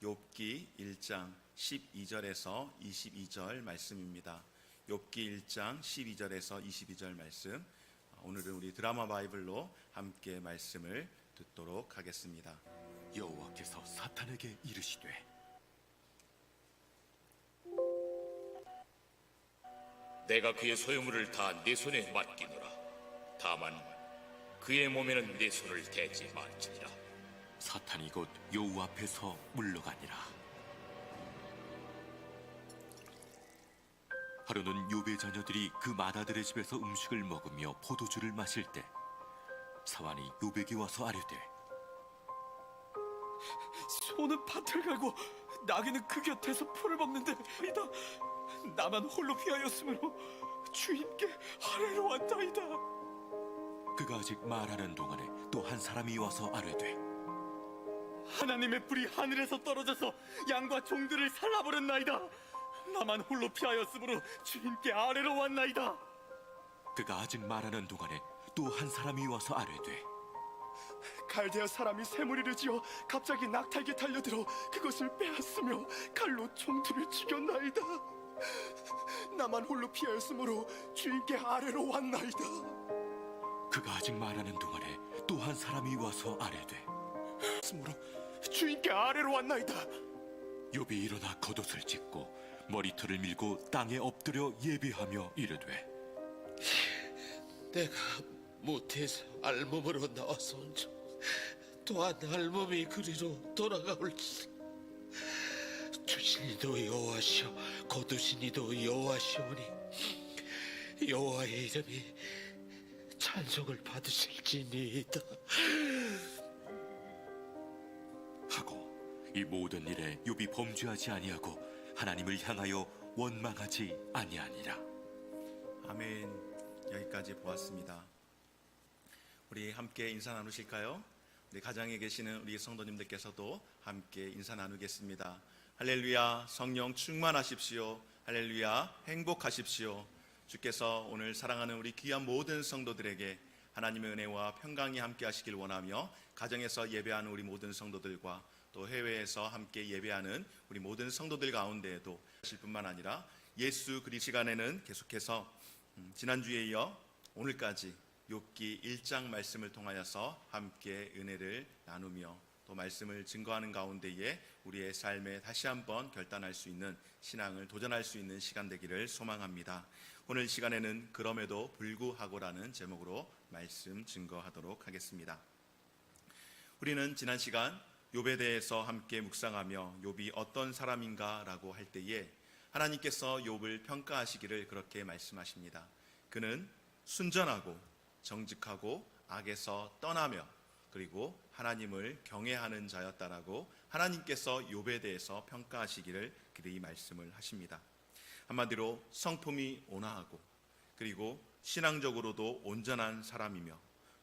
욥기 1장 12절에서 22절 말씀입니다. 욥기 1장 12절에서 22절 말씀, 오늘은 우리 드라마 바이블로 함께 말씀을 듣도록 하겠습니다. 여호와께서 사탄에게 이르시되 내가 그의 소유물을 다 내 손에 맡기노라. 다만 그의 몸에는 내 손을 대지 말지니라. 사탄이 곧 여호와 앞에서 물러가니라. 하루는 욥의 자녀들이 그 맏아들의 집에서 음식을 먹으며 포도주를 마실 때 사환이 욥에게 와서 아뢰되 소는 밭을 갈고 나귀는 그 곁에서 풀을 먹는데 이다 나만 홀로 피하였으므로 주인께 아뢰러 왔다이다. 그가 아직 말하는 동안에 또 한 사람이 와서 아뢰되 하나님의 불이 하늘에서 떨어져서 양과 종들을 살라버렸나이다. 나만 홀로 피하였으므로 주인께 아뢰러 왔나이다. 그가 아직 말하는 동안에 또 한 사람이 와서 아뢰되 갈대아 사람이 새무리를 지어 갑자기 낙타에게 달려들어 그것을 빼앗으며 칼로 종들을 죽였나이다. 나만 홀로 피하였으므로 주인께 아뢰러 왔나이다. 그가 아직 말하는 동안에 또 한 사람이 와서 아뢰되 스므로 주인께 아뢰러 왔나이다. 욥이 일어나 겉옷을 찢고 머리털을 밀고 땅에 엎드려 예배하며 이르되 내가 모태에서 알몸으로 나와서 온즉 또한 알몸이 그리로 돌아가올지. 주신 이도 여호와시오 거두신 이도 여호와시오니 여호와의 이름이 찬송을 받으실지니이다 하고 이 모든 일에 욥이 범죄하지 아니하고 하나님을 향하여 원망하지 아니하니라. 아멘. 여기까지 보았습니다. 우리 함께 인사 나누실까요? 우리 가정에 계시는 우리 성도님들께서도 함께 인사 나누겠습니다. 할렐루야, 성령 충만하십시오. 할렐루야, 행복하십시오. 주께서 오늘 사랑하는 우리 귀한 모든 성도들에게 하나님의 은혜와 평강이 함께 하시길 원하며, 가정에서 예배하는 우리 모든 성도들과 또 해외에서 함께 예배하는 우리 모든 성도들 가운데에도 하실 뿐만 아니라 예수 그리스도 시간에는 계속해서 지난주에 이어 오늘까지 욥기 1장 말씀을 통하여서 함께 은혜를 나누며 또 말씀을 증거하는 가운데에 우리의 삶에 다시 한번 결단할 수 있는 신앙을 도전할 수 있는 시간 되기를 소망합니다. 오늘 시간에는 그럼에도 불구하고라는 제목으로 말씀 증거하도록 하겠습니다. 우리는 지난 시간 욥에 대해서 함께 묵상하며 욥이 어떤 사람인가라고 할 때에 하나님께서 욥을 평가하시기를 그렇게 말씀하십니다. 그는 순전하고 정직하고 악에서 떠나며 그리고 하나님을 경외하는 자였다라고 하나님께서 욥에 대해서 평가하시기를 그리 말씀을 하십니다. 한마디로 성품이 온화하고 그리고 신앙적으로도 온전한 사람이며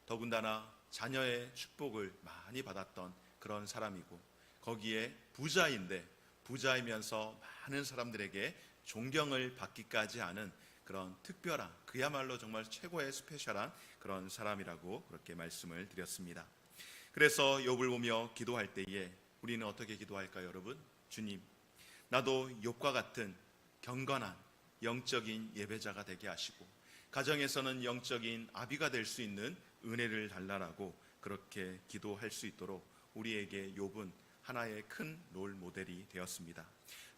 더군다나 자녀의 축복을 많이 받았던 그런 사람이고, 거기에 부자인데 부자이면서 많은 사람들에게 존경을 받기까지 하는 그런 특별한, 그야말로 정말 최고의 스페셜한 그런 사람이라고 그렇게 말씀을 드렸습니다. 그래서 욥을 보며 기도할 때에 우리는 어떻게 기도할까요, 여러분? 주님, 나도 욥과 같은 경건한 영적인 예배자가 되게 하시고 가정에서는 영적인 아비가 될 수 있는 은혜를 달라라고 그렇게 기도할 수 있도록 우리에게 욥은 하나의 큰 롤 모델이 되었습니다.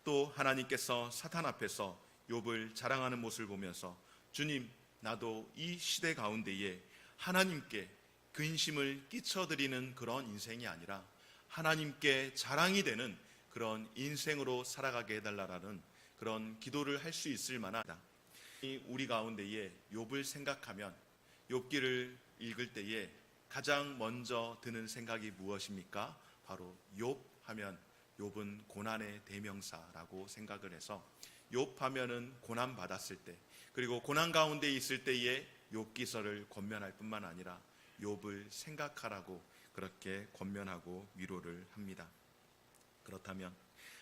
또 하나님께서 사탄 앞에서 욥을 자랑하는 모습을 보면서 주님, 나도 이 시대 가운데에 하나님께 근심을 끼쳐드리는 그런 인생이 아니라 하나님께 자랑이 되는 그런 인생으로 살아가게 해달라는 그런 기도를 할 수 있을 만한, 우리 가운데에 욥을 생각하면 욥기를 읽을 때에 가장 먼저 드는 생각이 무엇입니까? 바로 욥 하면 욥은 고난의 대명사라고 생각을 해서 욥 하면은 고난 받았을 때, 그리고 고난 가운데 있을 때에 욥기서를 권면할 뿐만 아니라 욥을 생각하라고 그렇게 권면하고 위로를 합니다. 그렇다면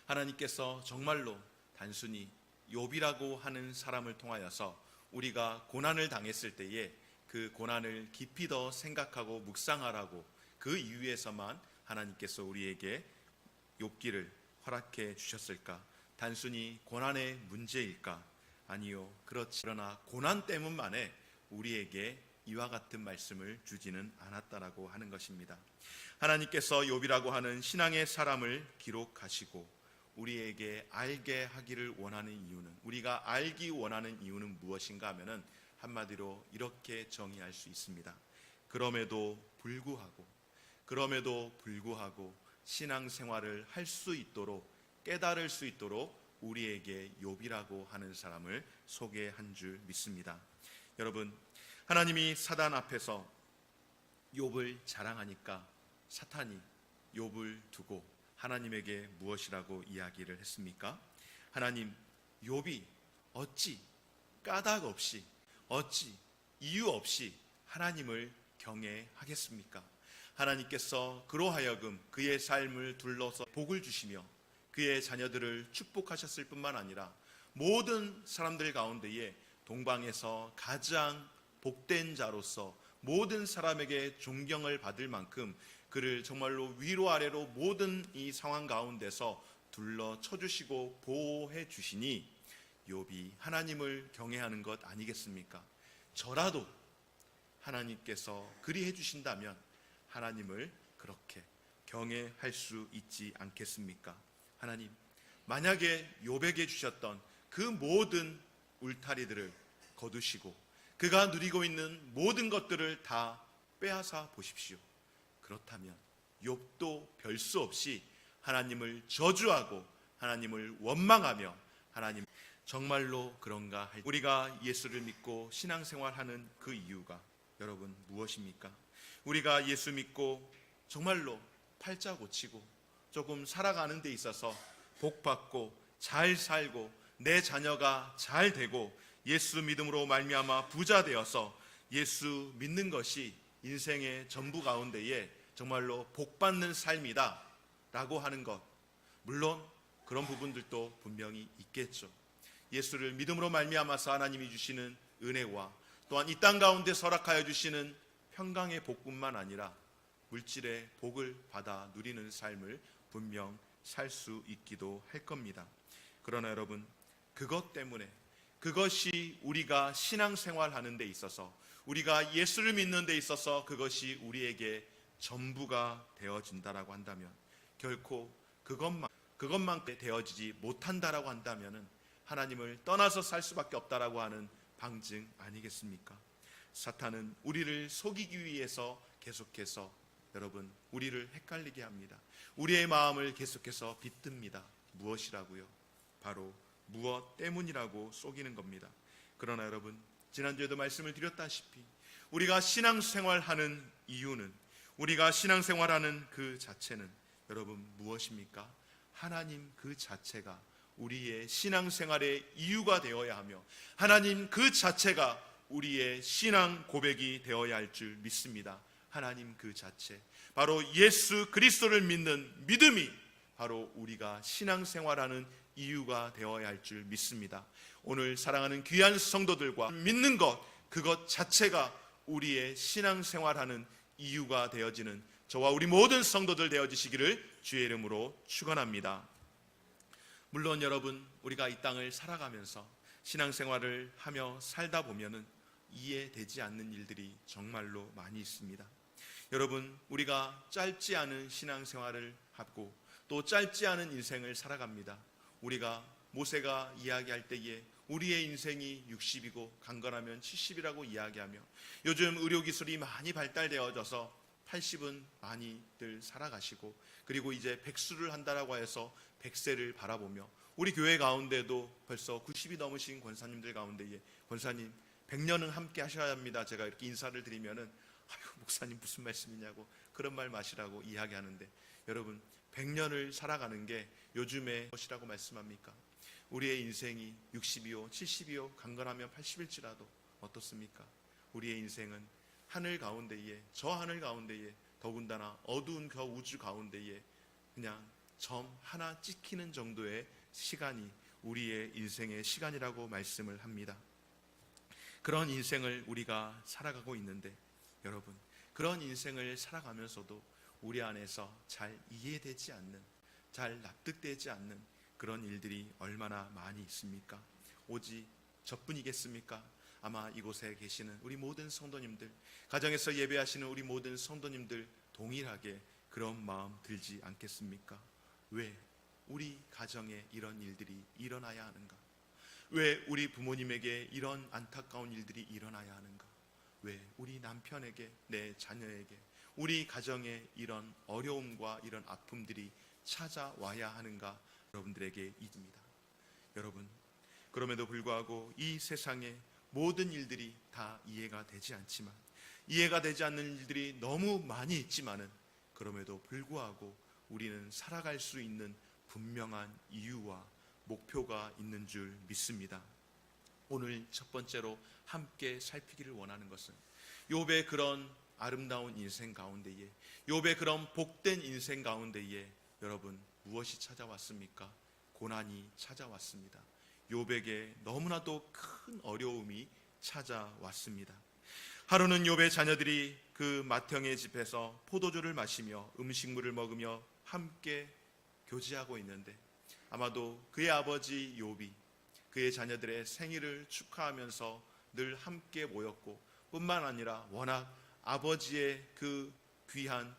하나님께서 정말로 단순히 욥이라고 하는 사람을 통하여서 우리가 고난을 당했을 때에 그 고난을 깊이 더 생각하고 묵상하라고 그 이유에서만 하나님께서 우리에게 욥기를 허락해 주셨을까? 단순히 고난의 문제일까? 아니요, 그렇지. 그러나 고난 때문만에 우리에게 이와 같은 말씀을 주지는 않았다라고 하는 것입니다. 하나님께서 욥이라고 하는 신앙의 사람을 기록하시고 우리에게 알게 하기를 원하는 이유는, 우리가 알기 원하는 이유는 무엇인가 하면은 한마디로 이렇게 정의할 수 있습니다. 그럼에도 불구하고 신앙생활을 할 수 있도록, 깨달을 수 있도록 우리에게 욥이라고 하는 사람을 소개한 줄 믿습니다. 여러분, 하나님이 사단 앞에서 욥을 자랑하니까 사탄이 욥을 두고 하나님에게 무엇이라고 이야기를 했습니까? 하나님, 욥이 어찌 까닭 없이, 어찌 이유 없이 하나님을 경외하겠습니까? 하나님께서 그로 하여금 그의 삶을 둘러서 복을 주시며 그의 자녀들을 축복하셨을 뿐만 아니라 모든 사람들 가운데에 동방에서 가장 복된 자로서 모든 사람에게 존경을 받을 만큼 그를 정말로 위로 아래로 모든 이 상황 가운데서 둘러쳐 주시고 보호해 주시니 욥이 하나님을 경외하는 것 아니겠습니까? 저라도 하나님께서 그리 해주신다면 하나님을 그렇게 경외할 수 있지 않겠습니까? 하나님, 만약에 욥에게 주셨던 그 모든 울타리들을 거두시고 그가 누리고 있는 모든 것들을 다 빼앗아 보십시오. 그렇다면 욥도 별 수 없이 하나님을 저주하고 하나님을 원망하며, 하나님 정말로 그런가 할 우리가 예수를 믿고 신앙생활하는 그 이유가 여러분 무엇입니까? 우리가 예수 믿고 정말로 팔자 고치고 조금 살아가는 데 있어서 복받고 잘 살고 내 자녀가 잘 되고 예수 믿음으로 말미암아 부자 되어서 예수 믿는 것이 인생의 전부 가운데에 정말로 복받는 삶이다 라고 하는 것, 물론 그런 부분들도 분명히 있겠죠. 예수를 믿음으로 말미암아서 하나님이 주시는 은혜와 또한 이 땅 가운데 허락하여 주시는 평강의 복뿐만 아니라 물질의 복을 받아 누리는 삶을 분명 살 수 있기도 할 겁니다. 그러나 여러분, 그것 때문에, 그것이 우리가 신앙생활하는 데 있어서, 우리가 예수를 믿는 데 있어서 그것이 우리에게 전부가 되어진다라고 한다면, 결코 그것만 되어지지 못한다라고 한다면은 하나님을 떠나서 살 수밖에 없다라고 하는 방증 아니겠습니까? 사탄은 우리를 속이기 위해서 계속해서 여러분 우리를 헷갈리게 합니다. 우리의 마음을 계속해서 빗듭니다. 무엇이라고요? 바로 무엇 때문이라고 속이는 겁니다. 그러나 여러분, 지난주에도 말씀을 드렸다시피 우리가 신앙생활하는 이유는, 우리가 신앙생활하는 그 자체는 여러분 무엇입니까? 하나님 그 자체가 우리의 신앙생활의 이유가 되어야 하며 하나님 그 자체가 우리의 신앙 고백이 되어야 할 줄 믿습니다. 하나님 그 자체, 바로 예수 그리스도를 믿는 믿음이 바로 우리가 신앙생활하는 이유가 되어야 할 줄 믿습니다. 오늘 사랑하는 귀한 성도들과 믿는 것, 그것 자체가 우리의 신앙생활하는 이유가 되어지는 저와 우리 모든 성도들 되어지시기를 주의 이름으로 축원합니다. 물론 여러분, 우리가 이 땅을 살아가면서 신앙생활을 하며 살다 보면은 이해되지 않는 일들이 정말로 많이 있습니다. 여러분, 우리가 짧지 않은 신앙생활을 하고 또 짧지 않은 인생을 살아갑니다. 우리가 모세가 이야기할 때에 우리의 인생이 60이고 강건하면 70이라고 이야기하며 요즘 의료기술이 많이 발달되어져서 80은 많이들 살아가시고 그리고 이제 백수를 한다라고 해서 100세를 바라보며 우리 교회 가운데도 벌써 90이 넘으신 권사님들 가운데에 권사님 100년은 함께 하셔야 합니다. 제가 이렇게 인사를 드리면은 아유 목사님 무슨 말씀이냐고 그런 말 마시라고 이야기하는데 여러분 100년을 살아가는 게 요즘에 무엇이라고 말씀합니까? 우리의 인생이 60이요 70이요 강건하면 80일지라도 어떻습니까? 우리의 인생은 하늘 가운데에 저 하늘 가운데에 더군다나 어두운 그 우주 가운데에 그냥 점 하나 찍히는 정도의 시간이 우리의 인생의 시간이라고 말씀을 합니다. 그런 인생을 우리가 살아가고 있는데 여러분 그런 인생을 살아가면서도 우리 안에서 잘 이해되지 않는 잘 납득되지 않는 그런 일들이 얼마나 많이 있습니까? 오직 저뿐이겠습니까? 아마 이곳에 계시는 우리 모든 성도님들, 가정에서 예배하시는 우리 모든 성도님들 동일하게 그런 마음 들지 않겠습니까? 왜 우리 가정에 이런 일들이 일어나야 하는가? 왜 우리 부모님에게 이런 안타까운 일들이 일어나야 하는가? 왜 우리 남편에게, 내 자녀에게, 우리 가정에 이런 어려움과 이런 아픔들이 찾아와야 하는가? 여러분들에게 있습니다. 여러분, 그럼에도 불구하고 이 세상의 모든 일들이 다 이해가 되지 않지만, 이해가 되지 않는 일들이 너무 많이 있지만은 그럼에도 불구하고 우리는 살아갈 수 있는 분명한 이유와 목표가 있는 줄 믿습니다. 오늘 첫 번째로 함께 살피기를 원하는 것은 욥의 그런 아름다운 인생 가운데에, 욥의 그런 복된 인생 가운데에 여러분 무엇이 찾아왔습니까? 고난이 찾아왔습니다. 욥에게 너무나도 큰 어려움이 찾아왔습니다. 하루는 욥의 자녀들이 그 맏형의 집에서 포도주를 마시며 음식물을 먹으며 함께 교제하고 있는데, 아마도 그의 아버지 욥이 그의 자녀들의 생일을 축하하면서 늘 함께 모였고, 뿐만 아니라 워낙 아버지의 그 귀한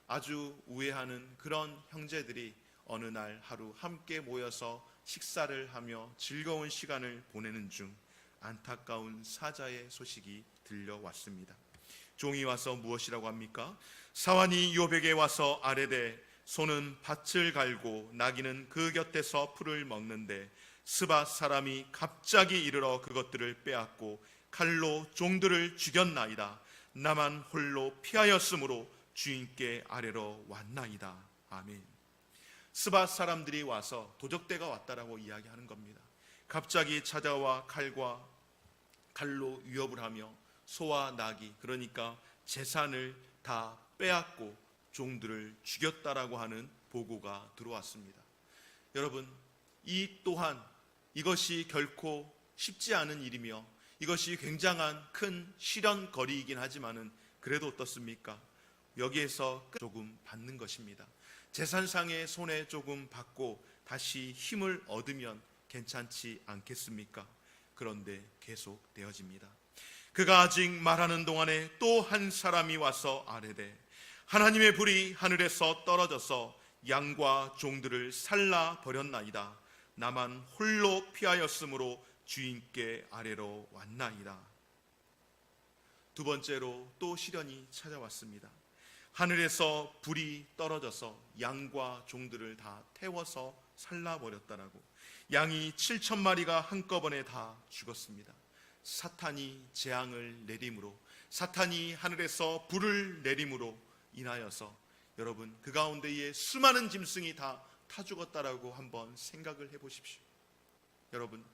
아주 우애하는 그런 형제들이 어느 날 하루 함께 모여서 식사를 하며 즐거운 시간을 보내는 중 안타까운 사자의 소식이 들려왔습니다. 종이 와서 무엇이라고 합니까? 사환이 욥에게 와서 아뢰되 소는 밭을 갈고 나귀는 그 곁에서 풀을 먹는데 스밧 사람이 갑자기 이르러 그것들을 빼앗고 칼로 종들을 죽였나이다. 나만 홀로 피하였으므로 주인께 아뢰러 왔나이다. 아멘. 스밧 사람들이 와서 도적대가 왔다라고 이야기하는 겁니다. 갑자기 찾아와 칼로 위협을 하며 소와 나귀, 그러니까 재산을 다 빼앗고 종들을 죽였다라고 하는 보고가 들어왔습니다. 여러분, 이 또한 이것이 결코 쉽지 않은 일이며 이것이 굉장한 큰 시련거리이긴 하지만은 그래도 어떻습니까? 여기에서 조금 받는 것입니다. 재산상의 손해 조금 받고 다시 힘을 얻으면 괜찮지 않겠습니까? 그런데 계속 되어집니다. 그가 아직 말하는 동안에 또 한 사람이 와서 아뢰되 하나님의 불이 하늘에서 떨어져서 양과 종들을 살라 버렸나이다. 나만 홀로 피하였으므로 주인께 아뢰러 왔나이다. 두 번째로 또 시련이 찾아왔습니다. 하늘에서 불이 떨어져서 양과 종들을 다 태워서 살라버렸다라고. 양이 7,000마리가 한꺼번에 다 죽었습니다. 사탄이 재앙을 내림으로, 사탄이 하늘에서 불을 내림으로 인하여서 여러분 그 가운데에 수많은 짐승이 다 타 죽었다라고 한번 생각을 해보십시오. 여러분,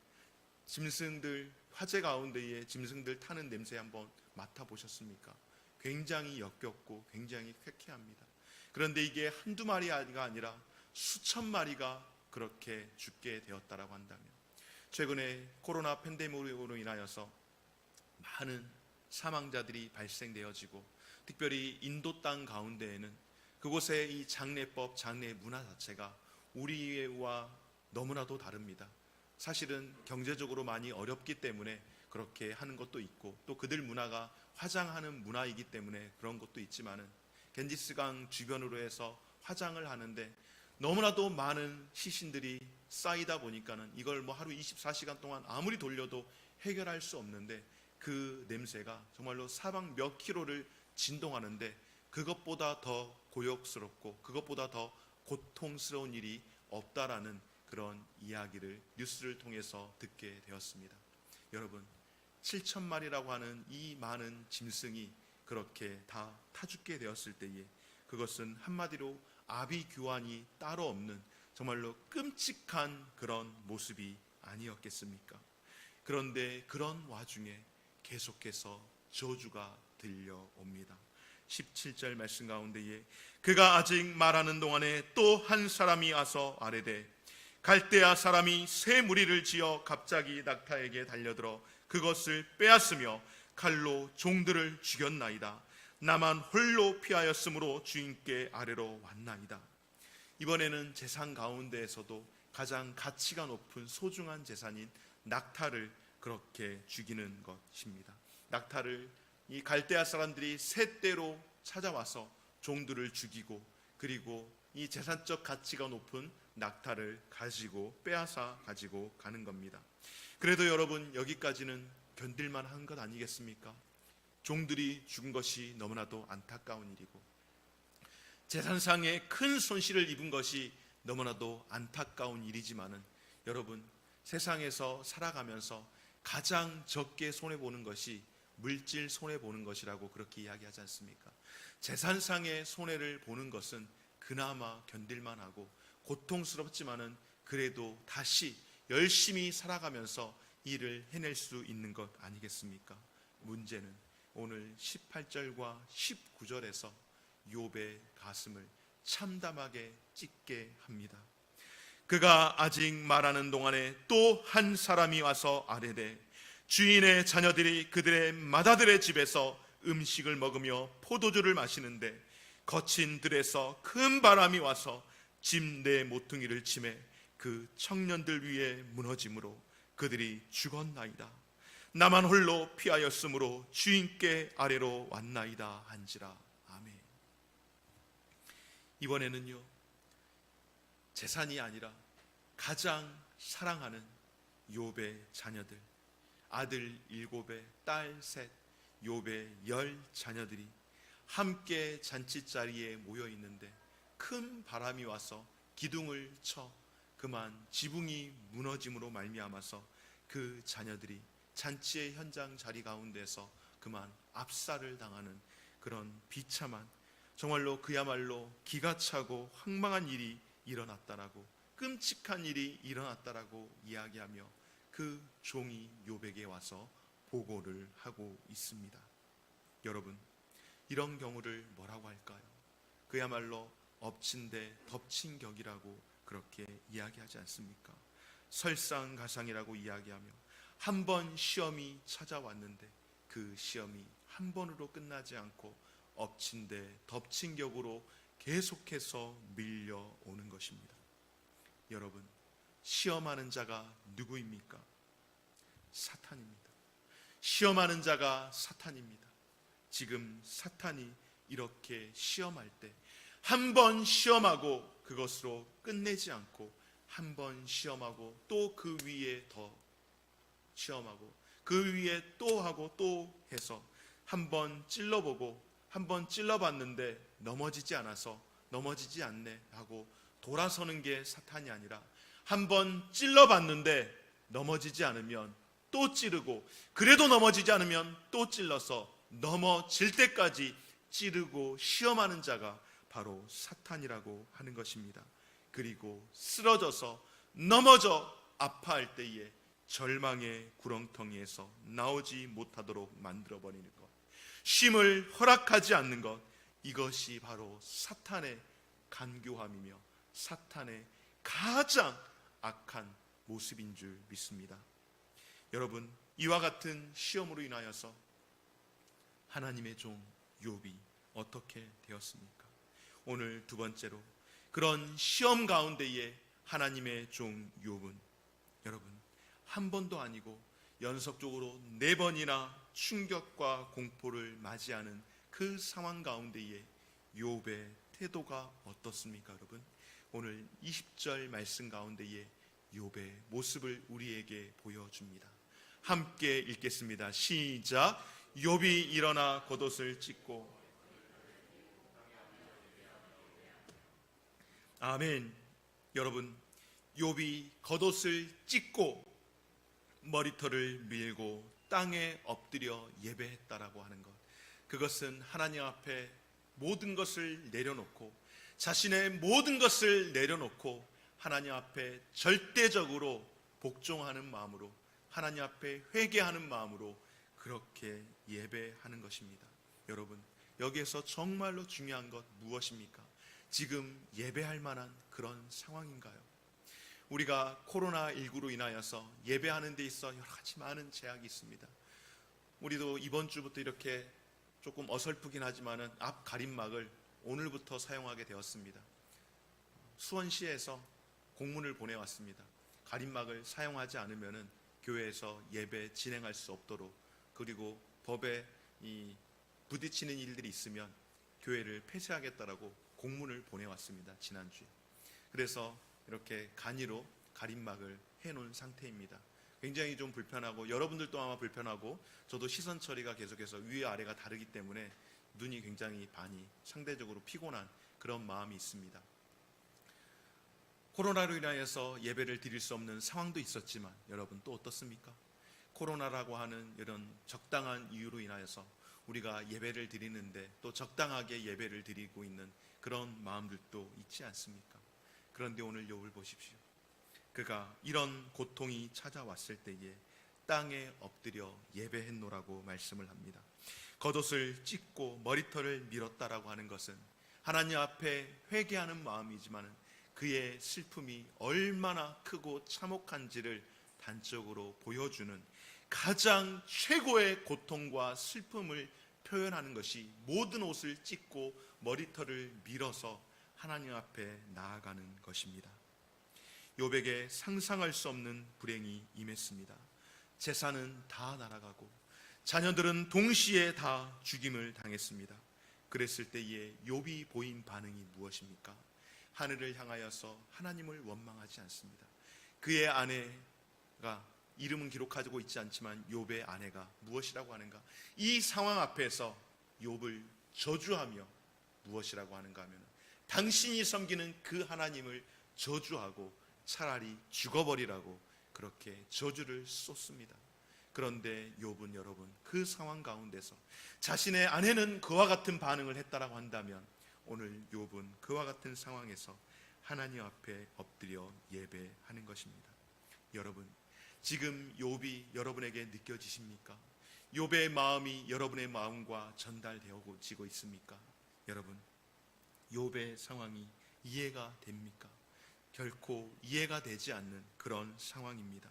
짐승들, 화재 가운데에 짐승들 타는 냄새 한번 맡아보셨습니까? 굉장히 역겹고 굉장히 쾌쾌합니다. 그런데 이게 한두 마리가 아니라 수천 마리가 그렇게 죽게 되었다라고 한다면, 최근에 코로나 팬데믹으로 인하여서 많은 사망자들이 발생되어지고, 특별히 인도 땅 가운데에는 그곳의 이 장례법, 장례 문화 자체가 우리와 너무나도 다릅니다. 사실은 경제적으로 많이 어렵기 때문에 그렇게 하는 것도 있고, 또 그들 문화가 화장하는 문화이기 때문에 그런 것도 있지만은 겐지스강 주변으로 해서 화장을 하는데 너무나도 많은 시신들이 쌓이다 보니까는 이걸 뭐 하루 24시간 동안 아무리 돌려도 해결할 수 없는데, 그 냄새가 정말로 사방 몇 킬로를 진동하는데 그것보다 더 고역스럽고 그것보다 더 고통스러운 일이 없다라는 그런 이야기를 뉴스를 통해서 듣게 되었습니다. 여러분, 7,000마리라고 하는 이 많은 짐승이 그렇게 다 타죽게 되었을 때에 그것은 한마디로 아비규환이 따로 없는 정말로 끔찍한 그런 모습이 아니었겠습니까? 그런데 그런 와중에 계속해서 저주가 들려옵니다. 17절 말씀 가운데에 그가 아직 말하는 동안에 또 한 사람이 와서 아뢰되 갈대아 사람이 새 무리를 지어 갑자기 낙타에게 달려들어 그것을 빼앗으며 칼로 종들을 죽였나이다. 나만 홀로 피하였으므로 주인께 아뢰러 왔나이다. 이번에는 재산 가운데에서도 가장 가치가 높은 소중한 재산인 낙타를 그렇게 죽이는 것입니다. 낙타를 이 갈대아 사람들이 새 떼로 찾아와서 종들을 죽이고, 그리고 이 재산적 가치가 높은 낙타를 가지고 빼앗아 가지고 가는 겁니다. 그래도 여러분, 여기까지는 견딜만 한 것 아니겠습니까? 종들이 죽은 것이 너무나도 안타까운 일이고, 재산상의 큰 손실을 입은 것이 너무나도 안타까운 일이지만은, 여러분, 세상에서 살아가면서 가장 적게 손해보는 것이 물질 손해보는 것이라고 그렇게 이야기하지 않습니까? 재산상의 손해를 보는 것은 그나마 견딜만 하고 고통스럽지만은 그래도 다시 열심히 살아가면서 일을 해낼 수 있는 것 아니겠습니까? 문제는 오늘 18절과 19절에서 욥의 가슴을 참담하게 찢게 합니다. 그가 아직 말하는 동안에 또 한 사람이 와서 아뢰되 주인의 자녀들이 그들의 맏아들의 집에서 음식을 먹으며 포도주를 마시는데 거친 들에서 큰 바람이 와서 집 내 모퉁이를 치매 그 청년들 위에 무너짐으로 그들이 죽었나이다. 나만 홀로 피하였으므로 주인께 아래로 왔나이다 한지라. 아멘. 이번에는요, 재산이 아니라 가장 사랑하는 욥의 자녀들, 아들 7에 딸 3, 욥의 10 자녀들이 함께 잔치자리에 모여 있는데 큰 바람이 와서 기둥을 쳐 그만 지붕이 무너짐으로 말미암아서 그 자녀들이 잔치의 현장 자리 가운데서 그만 압살을 당하는 그런 비참한, 정말로 그야말로 기가 차고 황망한 일이 일어났다라고, 끔찍한 일이 일어났다라고 이야기하며 그 종이 욥에게 와서 보고를 하고 있습니다. 여러분, 이런 경우를 뭐라고 할까요? 그야말로 엎친 데 덮친 격이라고 그렇게 이야기하지 않습니까? 설상가상이라고 이야기하며 한 번 시험이 찾아왔는데 그 시험이 한 번으로 끝나지 않고 엎친 데 덮친 격으로 계속해서 밀려오는 것입니다. 여러분, 시험하는 자가 누구입니까? 사탄입니다. 시험하는 자가 사탄입니다. 지금 사탄이 이렇게 시험할 때 한 번 시험하고 그것으로 끝내지 않고 한 번 시험하고 또 그 위에 더 시험하고 그 위에 또 하고 또 해서 한 번 찔러보고 한 번 찔러봤는데 넘어지지 않아서 넘어지지 않네 하고 돌아서는 게 사탄이 아니라 한 번 찔러봤는데 넘어지지 않으면 또 찌르고 그래도 넘어지지 않으면 또 찔러서 넘어질 때까지 찌르고 시험하는 자가 바로 사탄이라고 하는 것입니다. 그리고 쓰러져서 넘어져 아파할 때에 절망의 구렁텅이에서 나오지 못하도록 만들어버리는 것, 쉼을 허락하지 않는 것, 이것이 바로 사탄의 간교함이며 사탄의 가장 악한 모습인 줄 믿습니다. 여러분, 이와 같은 시험으로 인하여서 하나님의 종 욥이 어떻게 되었습니까? 오늘 두 번째로, 그런 시험 가운데에 하나님의 종 욥은 여러분 한 번도 아니고 연속적으로 4번이나 충격과 공포를 맞이하는 그 상황 가운데에 욥의 태도가 어떻습니까? 여러분, 오늘 20절 말씀 가운데에 욥의 모습을 우리에게 보여줍니다. 함께 읽겠습니다. 시작. 욥이 일어나 겉옷을 찢고, 아멘. 여러분, 욥이 겉옷을 찢고 머리털을 밀고 땅에 엎드려 예배했다라고 하는 것, 그것은 하나님 앞에 모든 것을 내려놓고, 자신의 모든 것을 내려놓고 하나님 앞에 절대적으로 복종하는 마음으로, 하나님 앞에 회개하는 마음으로 그렇게 예배하는 것입니다. 여러분, 여기에서 정말로 중요한 것 무엇입니까? 지금 예배할 만한 그런 상황인가요? 우리가 코로나19로 인하여서 예배하는 데 있어 여러 가지 많은 제약이 있습니다. 우리도 이번 주부터 이렇게 조금 어설프긴 하지만은 앞 가림막을 오늘부터 사용하게 되었습니다. 수원시에서 공문을 보내왔습니다. 가림막을 사용하지 않으면은 교회에서 예배 진행할 수 없도록, 그리고 법에 부딪히는 일들이 있으면 교회를 폐쇄하겠다라고 공문을 보내왔습니다. 지난주에. 그래서 이렇게 간이로 가림막을 해놓은 상태입니다. 굉장히 좀 불편하고, 여러분들도 아마 불편하고, 저도 시선 처리가 계속해서 위에 아래가 다르기 때문에 눈이 굉장히 많이 상대적으로 피곤한 그런 마음이 있습니다. 코로나로 인하여서 예배를 드릴 수 없는 상황도 있었지만 여러분 또 어떻습니까? 코로나라고 하는 이런 적당한 이유로 인하여서 우리가 예배를 드리는데 또 적당하게 예배를 드리고 있는 그런 마음들도 있지 않습니까? 그런데 오늘 욥을 보십시오. 그가 이런 고통이 찾아왔을 때에 땅에 엎드려 예배했노라고 말씀을 합니다. 겉옷을 찢고 머리털을 밀었다라고 하는 것은 하나님 앞에 회개하는 마음이지만 그의 슬픔이 얼마나 크고 참혹한지를 단적으로 보여주는 가장 최고의 고통과 슬픔을 표현하는 것이 모든 옷을 찢고 머리털을 밀어서 하나님 앞에 나아가는 것입니다. 욥에게 상상할 수 없는 불행이 임했습니다. 재산은 다 날아가고 자녀들은 동시에 다 죽임을 당했습니다. 그랬을 때에 욥이 보인 반응이 무엇입니까? 하늘을 향하여서 하나님을 원망하지 않습니다. 그의 아내가, 이름은 기록하고 있지 않지만 욥의 아내가 무엇이라고 하는가? 이 상황 앞에서 욥을 저주하며 무엇이라고 하는가 하면, 당신이 섬기는 그 하나님을 저주하고 차라리 죽어버리라고 그렇게 저주를 쏟습니다. 그런데 욥은 여러분 그 상황 가운데서 자신의 아내는 그와 같은 반응을 했다라고 한다면 오늘 욥은 그와 같은 상황에서 하나님 앞에 엎드려 예배하는 것입니다. 여러분, 지금 욥이 여러분에게 느껴지십니까? 욥의 마음이 여러분의 마음과 전달되어지고 있습니까? 여러분, 욥의 상황이 이해가 됩니까? 결코 이해가 되지 않는 그런 상황입니다.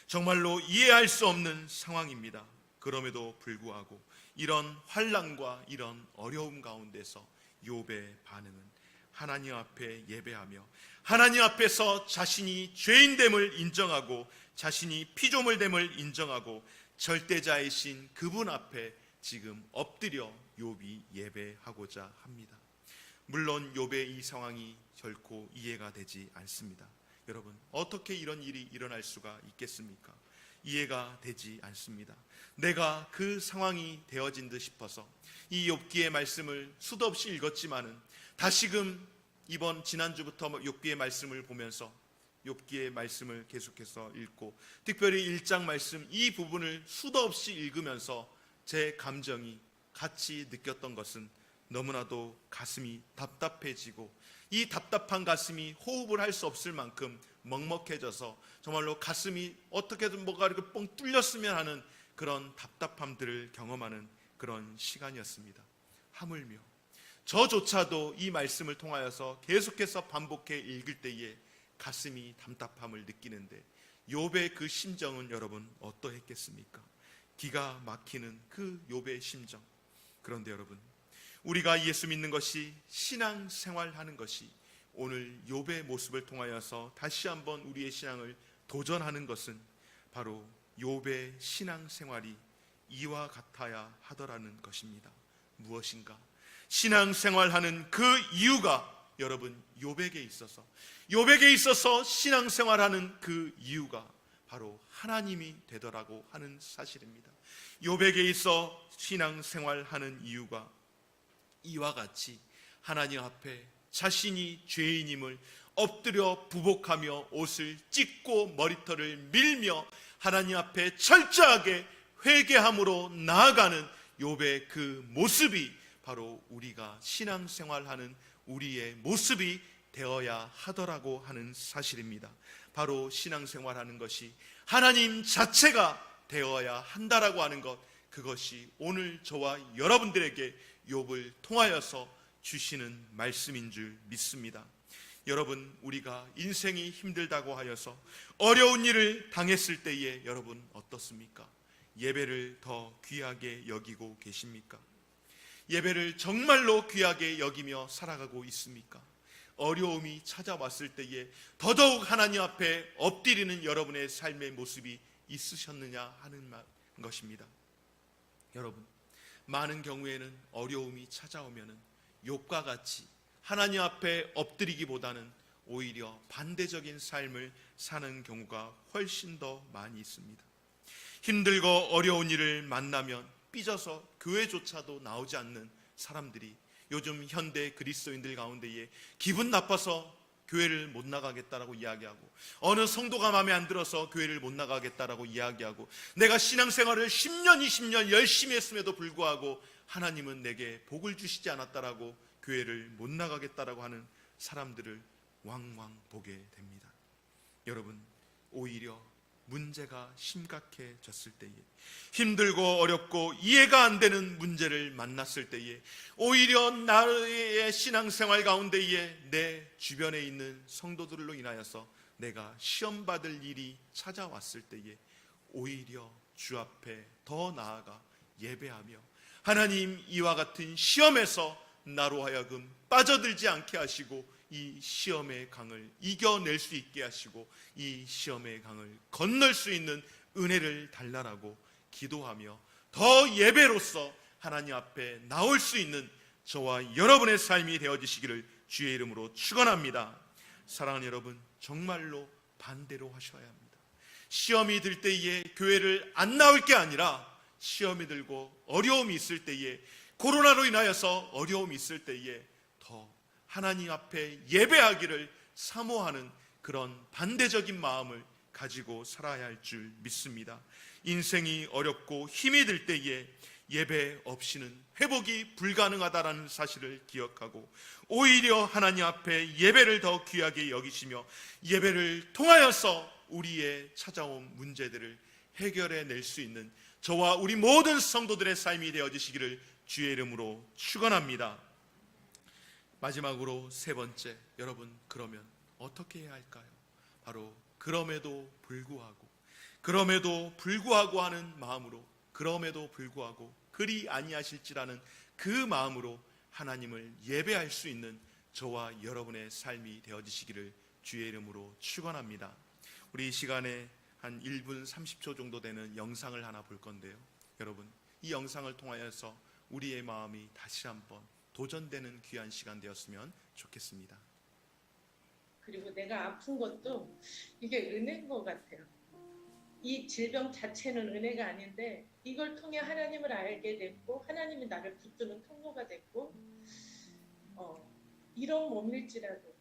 정말로 이해할 수 없는 상황입니다. 그럼에도 불구하고 이런 환난과 이런 어려움 가운데서 욥의 반응은 하나님 앞에 예배하며 하나님 앞에서 자신이 죄인됨을 인정하고 자신이 피조물됨을 인정하고 절대자이신 그분 앞에 지금 엎드려 욥이 예배하고자 합니다. 물론 욥의 이 상황이 결코 이해가 되지 않습니다. 여러분, 어떻게 이런 일이 일어날 수가 있겠습니까? 이해가 되지 않습니다. 내가 그 상황이 되어진 듯 싶어서 이 욥기의 말씀을 수도 없이 읽었지만은 다시금 이번 지난주부터 욥기의 말씀을 보면서 욥기의 말씀을 계속해서 읽고 특별히 1장 말씀 이 부분을 수도 없이 읽으면서 제 감정이 같이 느꼈던 것은 너무나도 가슴이 답답해지고 이 답답한 가슴이 호흡을 할 수 없을 만큼 먹먹해져서 정말로 가슴이 어떻게든 뭐가 이렇게 뻥 뚫렸으면 하는 그런 답답함들을 경험하는 그런 시간이었습니다. 하물며 저조차도 이 말씀을 통하여서 계속해서 반복해 읽을 때에 가슴이 답답함을 느끼는데 욥의 그 심정은 여러분 어떠했겠습니까? 기가 막히는 그 욥의 심정. 그런데 여러분, 우리가 예수 믿는 것이 신앙생활하는 것이 오늘 욥의 모습을 통하여서 다시 한번 우리의 신앙을 도전하는 것은 바로 욥의 신앙생활이 이와 같아야 하더라는 것입니다. 무엇인가? 신앙생활하는 그 이유가 여러분 욥에게 있어서 신앙생활하는 그 이유가 바로 하나님이 되더라고 하는 사실입니다. 욥에게 있어 신앙생활하는 이유가 이와 같이 하나님 앞에 자신이 죄인임을 엎드려 부복하며 옷을 찢고 머리털을 밀며 하나님 앞에 철저하게 회개함으로 나아가는 욥의 그 모습이 바로 우리가 신앙생활하는 우리의 모습이 되어야 하더라고 하는 사실입니다. 바로 신앙생활하는 것이 하나님 자체가 되어야 한다라고 하는 것, 그것이 오늘 저와 여러분들에게 욥을 통하여서 주시는 말씀인 줄 믿습니다. 여러분, 우리가 인생이 힘들다고 하여서 어려운 일을 당했을 때에 여러분 어떻습니까? 예배를 더 귀하게 여기고 계십니까? 예배를 정말로 귀하게 여기며 살아가고 있습니까? 어려움이 찾아왔을 때에 더더욱 하나님 앞에 엎드리는 여러분의 삶의 모습이 있으셨느냐 하는 것입니다. 여러분, 많은 경우에는 어려움이 찾아오면은 욥과 같이 하나님 앞에 엎드리기보다는 오히려 반대적인 삶을 사는 경우가 훨씬 더 많이 있습니다. 힘들고 어려운 일을 만나면 삐져서 교회조차도 나오지 않는 사람들이 요즘 현대 그리스도인들 가운데에 기분 나빠서 교회를 못 나가겠다라고 이야기하고, 어느 성도가 마음에 안 들어서 교회를 못 나가겠다라고 이야기하고, 내가 신앙생활을 10년 20년 열심히 했음에도 불구하고 하나님은 내게 복을 주시지 않았다라고 교회를 못 나가겠다라고 하는 사람들을 왕왕 보게 됩니다. 여러분, 오히려 문제가 심각해졌을 때에, 힘들고 어렵고 이해가 안 되는 문제를 만났을 때에, 오히려 나의 신앙생활 가운데에 내 주변에 있는 성도들로 인하여서 내가 시험받을 일이 찾아왔을 때에 오히려 주 앞에 더 나아가 예배하며, 하나님, 이와 같은 시험에서 나로 하여금 빠져들지 않게 하시고 이 시험의 강을 이겨낼 수 있게 하시고 이 시험의 강을 건널 수 있는 은혜를 달라라고 기도하며 더 예배로서 하나님 앞에 나올 수 있는 저와 여러분의 삶이 되어지시기를 주의 이름으로 축원합니다. 사랑하는 여러분, 정말로 반대로 하셔야 합니다. 시험이 들 때에 교회를 안 나올 게 아니라, 시험이 들고 어려움이 있을 때에, 코로나로 인하여서 어려움이 있을 때에 더 하나님 앞에 예배하기를 사모하는 그런 반대적인 마음을 가지고 살아야 할 줄 믿습니다. 인생이 어렵고 힘이 들 때에 예배 없이는 회복이 불가능하다라는 사실을 기억하고, 오히려 하나님 앞에 예배를 더 귀하게 여기시며 예배를 통하여서 우리의 찾아온 문제들을 해결해 낼 수 있는 저와 우리 모든 성도들의 삶이 되어지시기를 주의 이름으로 축원합니다. 마지막으로 세 번째, 여러분, 그러면 어떻게 해야 할까요? 바로 그럼에도 불구하고 하는 마음으로, 그럼에도 불구하고 그리 아니하실지라는 그 마음으로 하나님을 예배할 수 있는 저와 여러분의 삶이 되어지시기를 주의 이름으로 축원합니다. 우리 이 시간에 한 1분 30초 정도 되는 영상을 하나 볼 건데요, 여러분, 이 영상을 통하여서 우리의 마음이 다시 한번 도전되는 귀한 시간 되었으면 좋겠습니다. 그리고 내가 아픈 것도 이게 은혜인 것 같아요. 이 질병 자체는 은혜가 아닌데 이걸 통해 하나님을 알게 됐고 하나님이 나를 붙드는 통로가 됐고, 이런 몸일지라도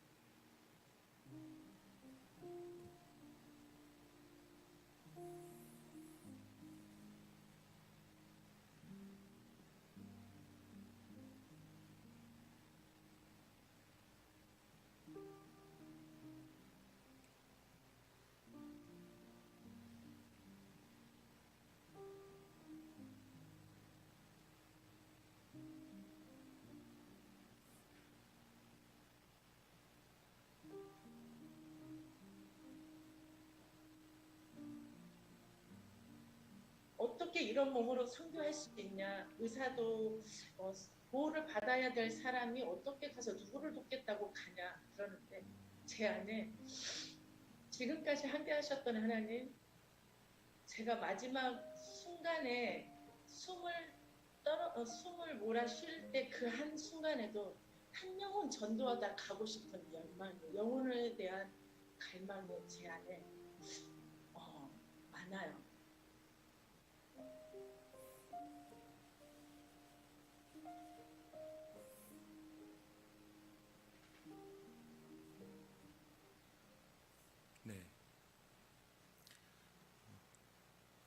어떻게 이런 몸으로 선교할 수 있냐, 의사도 보호를 받아야 될 사람이 어떻게 가서 누구를 돕겠다고 가냐 그러는데, 제 안에 지금까지 함께 하셨던 하나님, 제가 마지막 순간에 숨을 몰아 쉴 때 그 한 순간에도 한 영혼 전도하다 가고 싶은 열망이, 영혼에 대한 갈망이 제 안에 많아요. 네,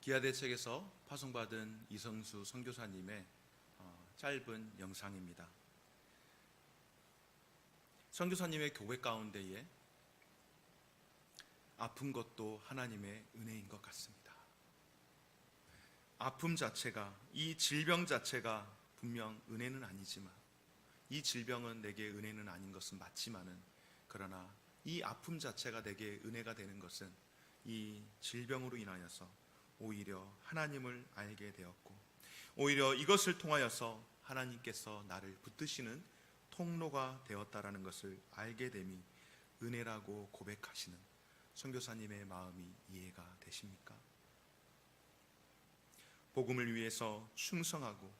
기아대책에서 파송받은 이성수 선교사님의 짧은 영상입니다. 선교사님의 교회 가운데에 아픈 것도 하나님의 은혜인 것 같습니다. 아픔 자체가, 이 질병 자체가 분명 은혜는 아니지만, 이 질병은 내게 은혜는 아닌 것은 맞지만은, 그러나 이 아픔 자체가 내게 은혜가 되는 것은 이 질병으로 인하여서 오히려 하나님을 알게 되었고, 오히려 이것을 통하여서 하나님께서 나를 붙드시는 통로가 되었다라는 것을 알게 됨이 은혜라고 고백하시는 선교사님의 마음이 이해가 되십니까? 복음을 위해서 충성하고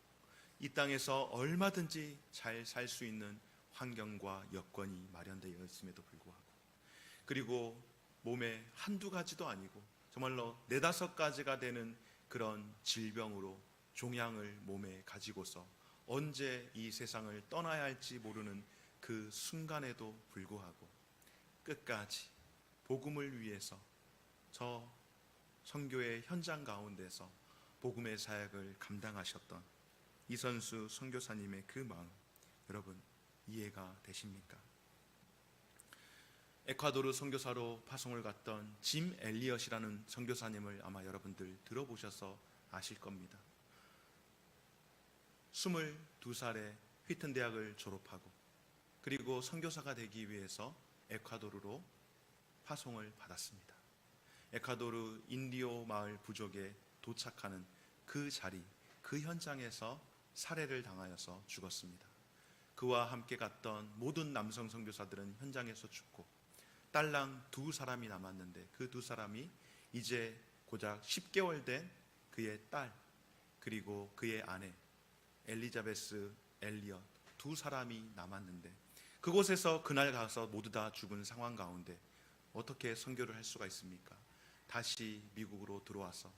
이 땅에서 얼마든지 잘 살 수 있는 환경과 여건이 마련되어 있음에도 불구하고, 그리고 몸에 한두 가지도 아니고 정말로 4-5가지가 되는 그런 질병으로 종양을 몸에 가지고서 언제 이 세상을 떠나야 할지 모르는 그 순간에도 불구하고 끝까지 복음을 위해서 저 선교의 현장 가운데서 복음의 사역을 감당하셨던 이선수 선교사님의 그 마음, 여러분 이해가 되십니까? 에콰도르 선교사로 파송을 갔던 짐 엘리엇이라는 선교사님을 아마 여러분들 들어보셔서 아실 겁니다. 22살에 휘튼 대학을 졸업하고 그리고 선교사가 되기 위해서 에콰도르로 파송을 받았습니다. 에콰도르 인디오 마을 부족에 도착하는 그 자리, 그 현장에서 살해를 당하여서 죽었습니다. 그와 함께 갔던 모든 남성 선교사들은 현장에서 죽고 딸랑 2사람이 남았는데 그 2사람이 이제 고작 10개월 된 그의 딸 그리고 그의 아내 엘리자베스 엘리엇 2사람이 남았는데, 그곳에서 그날 가서 모두 다 죽은 상황 가운데 어떻게 선교를 할 수가 있습니까? 다시 미국으로 들어와서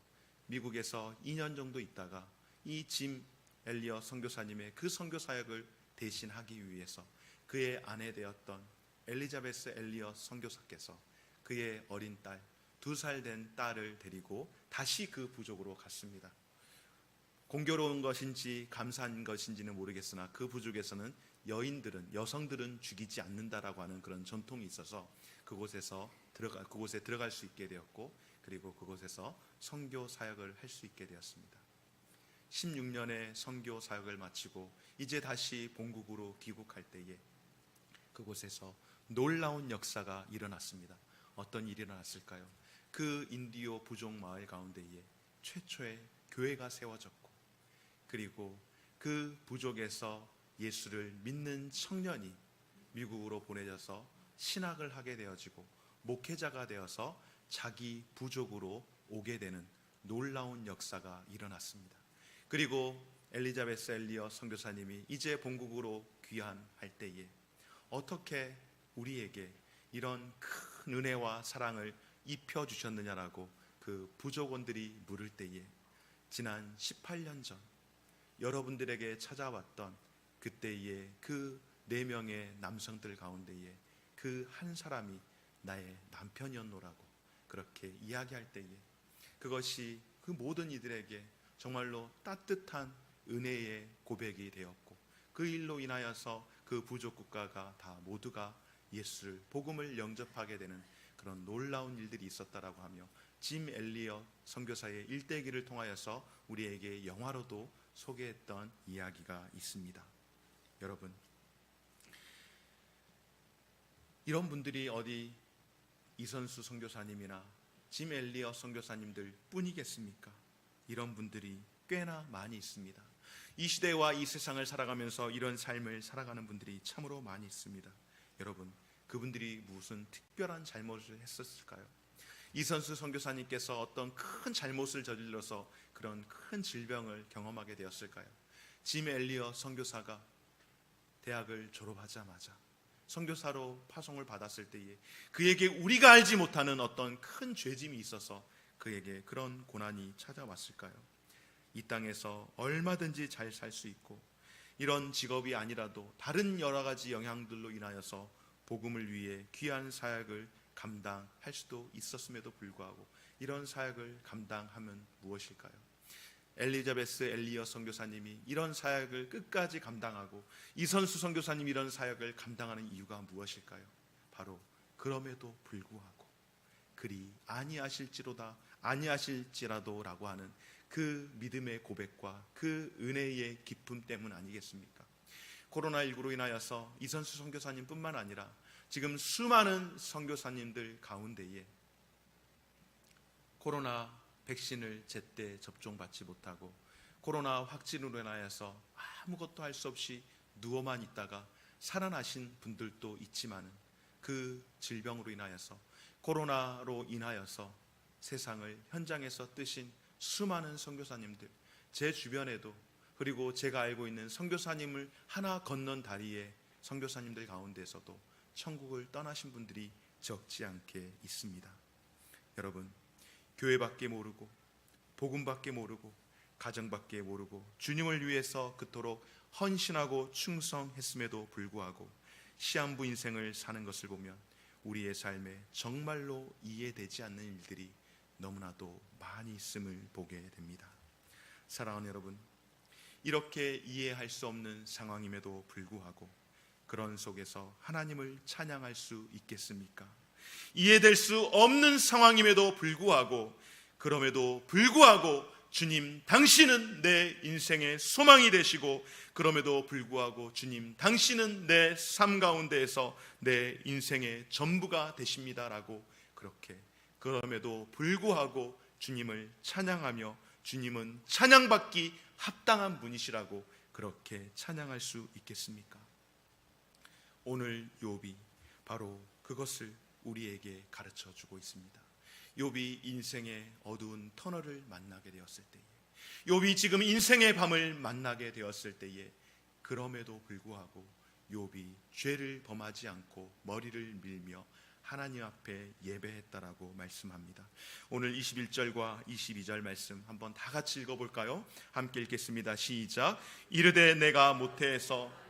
미국에서 2년 정도 있다가 이 짐 엘리엇 선교사님의 그 선교 사역을 대신하기 위해서 그의 아내 되었던 엘리자베스 엘리엇 선교사께서 그의 어린 딸 2살 된 딸을 데리고 다시 그 부족으로 갔습니다. 공교로운 것인지 감사한 것인지는 모르겠으나 그 부족에서는 여성들은 죽이지 않는다라고 하는 그런 전통이 있어서 그곳에 들어갈 수 있게 되었고, 그리고 그곳에서 선교 사역을 할 수 있게 되었습니다. 16년의 선교 사역을 마치고 이제 다시 본국으로 귀국할 때에 그곳에서 놀라운 역사가 일어났습니다. 어떤 일이 일어났을까요? 그 인디오 부족 마을 가운데에 최초의 교회가 세워졌고, 그리고 그 부족에서 예수를 믿는 청년이 미국으로 보내져서 신학을 하게 되어지고 목회자가 되어서 자기 부족으로 오게 되는 놀라운 역사가 일어났습니다. 그리고 엘리자베스 엘리엇 선교사님이 이제 본국으로 귀환할 때에 어떻게 우리에게 이런 큰 은혜와 사랑을 입혀주셨느냐라고 그 부족원들이 물을 때에 지난 18년 전 여러분들에게 찾아왔던 그때의 그 4명의 남성들 가운데에 그 한 사람이 나의 남편이었노라고 그렇게 이야기할 때에 그것이 그 모든 이들에게 정말로 따뜻한 은혜의 고백이 되었고, 그 일로 인하여서 그 부족 국가가 다 모두가 예수를 복음을 영접하게 되는 그런 놀라운 일들이 있었다라고 하며 짐 엘리엇 선교사의 일대기를 통하여서 우리에게 영화로도 소개했던 이야기가 있습니다. 여러분, 이런 분들이 어디 이선수 선교사님이나 짐 엘리엇 선교사님들 뿐이겠습니까? 이런 분들이 꽤나 많이 있습니다. 이 시대와 이 세상을 살아가면서 이런 삶을 살아가는 분들이 참으로 많이 있습니다. 여러분, 그분들이 무슨 특별한 잘못을 했었을까요? 이선수 선교사님께서 어떤 큰 잘못을 저질러서 그런 큰 질병을 경험하게 되었을까요? 짐 엘리엇 선교사가 대학을 졸업하자마자 선교사로 파송을 받았을 때에 그에게 우리가 알지 못하는 어떤 큰 죄짐이 있어서 그에게 그런 고난이 찾아왔을까요? 이 땅에서 얼마든지 잘 살 수 있고 이런 직업이 아니라도 다른 여러 가지 영향들로 인하여서 복음을 위해 귀한 사역을 감당할 수도 있었음에도 불구하고 이런 사역을 감당하면 무엇일까요? 엘리자베스 엘리엇 선교사님이 이런 사역을 끝까지 감당하고 이선수 선교사님이 이런 사역을 감당하는 이유가 무엇일까요? 바로 그럼에도 불구하고 그리 아니하실지라도라고 하는 그 믿음의 고백과 그 은혜의 기쁨 때문 아니겠습니까? 코로나19로 인하여서 이선수 선교사님뿐만 아니라 지금 수많은 선교사님들 가운데에 코로나 백신을 제때 접종받지 못하고 코로나 확진으로 인하여서 아무것도 할 수 없이 누워만 있다가 살아나신 분들도 있지만 그 질병으로 인하여서, 코로나로 인하여서 세상을 현장에서 뜨신 수많은 선교사님들, 제 주변에도, 그리고 제가 알고 있는 선교사님을 하나 건넌 다리에 선교사님들 가운데서도 천국을 떠나신 분들이 적지 않게 있습니다. 여러분, 교회밖에 모르고 복음밖에 모르고 가정밖에 모르고 주님을 위해서 그토록 헌신하고 충성했음에도 불구하고 시한부 인생을 사는 것을 보면 우리의 삶에 정말로 이해되지 않는 일들이 너무나도 많이 있음을 보게 됩니다. 사랑하는 여러분, 이렇게 이해할 수 없는 상황임에도 불구하고 그런 속에서 하나님을 찬양할 수 있겠습니까? 이해될 수 없는 상황임에도 불구하고, 그럼에도 불구하고 주님 당신은 내 인생의 소망이 되시고, 그럼에도 불구하고 주님 당신은 내 삶 가운데에서 내 인생의 전부가 되십니다라고, 그렇게 그럼에도 불구하고 주님을 찬양하며 주님은 찬양받기 합당한 분이시라고 그렇게 찬양할 수 있겠습니까? 오늘 욥이 바로 그것을 우리에게 가르쳐 주고 있습니다. 욥이 인생의 어두운 터널을 만나게 되었을 때에, 욥이 지금 인생의 밤을 만나게 되었을 때에, 그럼에도 불구하고 욥이 죄를 범하지 않고 머리를 밀며 하나님 앞에 예배했다라고 말씀합니다. 오늘 21절과 22절 말씀 한번 다 같이 읽어볼까요? 함께 읽겠습니다. 시작. 이르되 내가 모태에서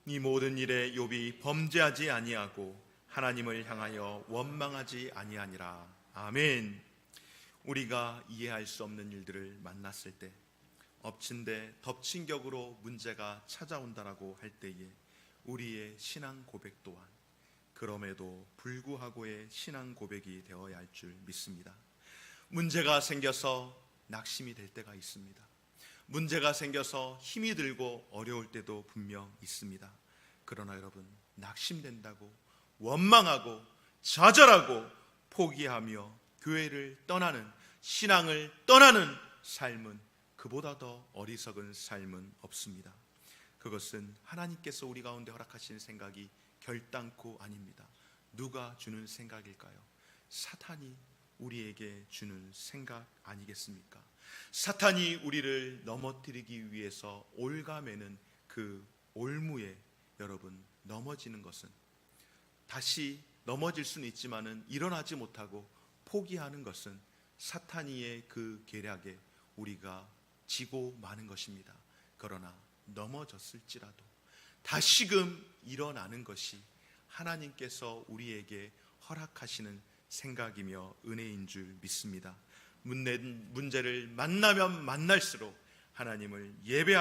이 모든 일에 욥이 범죄하지 아니하고 하나님을 향하여 원망하지 아니하니라. 아멘. 우리가 이해할 수 없는 일들을 만났을 때, 엎친 데 덮친 격으로 문제가 찾아온다라고 할 때에 우리의 신앙 고백 또한 그럼에도 불구하고의 신앙 고백이 되어야 할 줄 믿습니다. 문제가 생겨서 낙심이 될 때가 있습니다. 문제가 생겨서 힘이 들고 어려울 때도 분명 있습니다. 그러나 여러분, 낙심된다고 원망하고 좌절하고 포기하며 교회를 떠나는, 신앙을 떠나는 삶은, 그보다 더 어리석은 삶은 없습니다. 그것은 하나님께서 우리 가운데 허락하신 생각이 결단코 아닙니다. 누가 주는 생각일까요? 사탄이 우리에게 주는 생각 아니겠습니까? 사탄이 우리를 넘어뜨리기 위해서 올가매는 그 올무에 여러분, 넘어지는 것은, 다시 넘어질 수는 있지만은 일어나지 못하고 포기하는 것은 사탄이의 그 계략에 우리가 지고 마는 것입니다. 그러나 넘어졌을지라도 다시금 일어나는 것이 하나님께서 우리에게 허락하시는 생각이며 은혜인 줄 믿습니다. 문제를 만나면 만날수록 하나님을 예배하는